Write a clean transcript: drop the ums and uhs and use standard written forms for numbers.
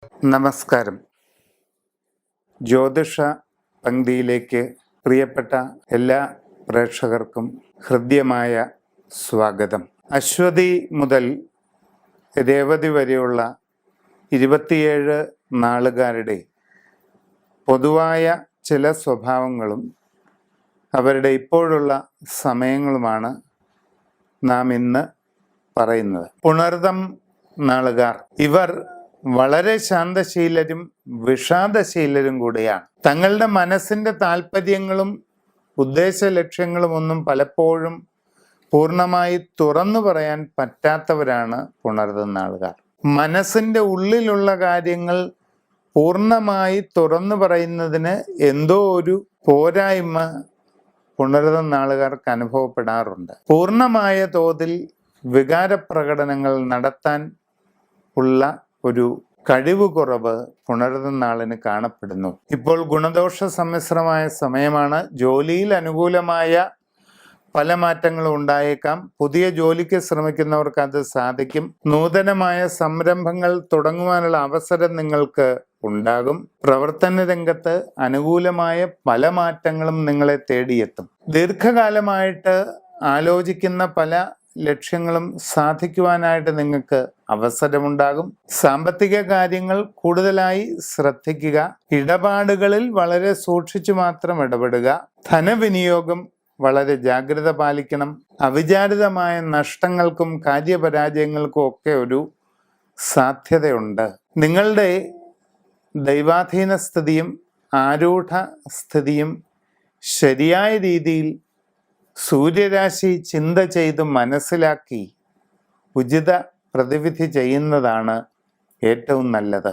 നമസ്കാരം. ജ്യോതിഷ പങ്ക്തിയിലേക്ക് പ്രിയപ്പെട്ട എല്ലാ പ്രേക്ഷകർക്കും ഹൃദ്യമായ സ്വാഗതം. അശ്വതി മുതൽ രേവതി വരെയുള്ള 27 നാളുകാരുടെ പൊതുവായ ചില സ്വഭാവങ്ങളും അവരുടെ ഇപ്പോഴുള്ള സമയങ്ങളുമാണ് നാം ഇന്ന് പറയുന്നത്. പുണർതം നാളുകാർ, ഇവർ വളരെ ശാന്തശീലരും വിഷാദശീലരും കൂടിയാണ്. തങ്ങളുടെ മനസ്സിൻ്റെ താല്പര്യങ്ങളും ഉദ്ദേശ ലക്ഷ്യങ്ങളും ഒന്നും പലപ്പോഴും പൂർണ്ണമായി തുറന്നു പറയാൻ പറ്റാത്തവരാണ് പുണർതം നാളുകാർ. മനസ്സിൻ്റെ ഉള്ളിലുള്ള കാര്യങ്ങൾ പൂർണ്ണമായി തുറന്നു പറയുന്നതിന് എന്തോ ഒരു പോരായ്മ പുണർതം നാളുകാർക്ക് അനുഭവപ്പെടാറുണ്ട്. പൂർണ്ണമായ തോതിൽ വികാരപ്രകടനങ്ങൾ നടത്താൻ ഉള്ള ഒരു കഴിവ് കുറവ് പുണർതം നാളിന് കാണപ്പെടുന്നു. ഇപ്പോൾ ഗുണദോഷ സമ്മിശ്രമായ സമയമാണ്. ജോലിയിൽ അനുകൂലമായ പല മാറ്റങ്ങളും ഉണ്ടായേക്കാം. പുതിയ ജോലിക്ക് ശ്രമിക്കുന്നവർക്ക് അത് സാധിക്കും. നൂതനമായ സംരംഭങ്ങൾ തുടങ്ങുവാനുള്ള അവസരം നിങ്ങൾക്ക് ഉണ്ടാകും. പ്രവർത്തന രംഗത്ത് അനുകൂലമായ പല മാറ്റങ്ങളും നിങ്ങളെ തേടിയെത്തും. ദീർഘകാലമായിട്ട് ആലോചിക്കുന്ന പല ലക്ഷ്യങ്ങളും സാധിക്കുവാനായിട്ട് നിങ്ങൾക്ക് അവസരമുണ്ടാകും. സാമ്പത്തിക കാര്യങ്ങൾ കൂടുതലായി ശ്രദ്ധിക്കുക. ഇടപാടുകളിൽ വളരെ സൂക്ഷിച്ചു മാത്രം ഇടപെടുക. ധനവിനിയോഗം വളരെ ജാഗ്രത പാലിക്കണം. അവിചാരിതമായ നഷ്ടങ്ങൾക്കും കാര്യപരാജയങ്ങൾക്കും ഒക്കെ ഒരു സാധ്യതയുണ്ട്. നിങ്ങളുടെ ദൈവാധീന സ്ഥിതിയും ആരൂഢ സ്ഥിതിയും ശരിയായ രീതിയിൽ സൂര്യരാശി ചിന്ത ചെയ്ത് മനസ്സിലാക്കി ഉചിത പ്രതിവിധി ചെയ്യുന്നതാണ് ഏറ്റവും നല്ലത്.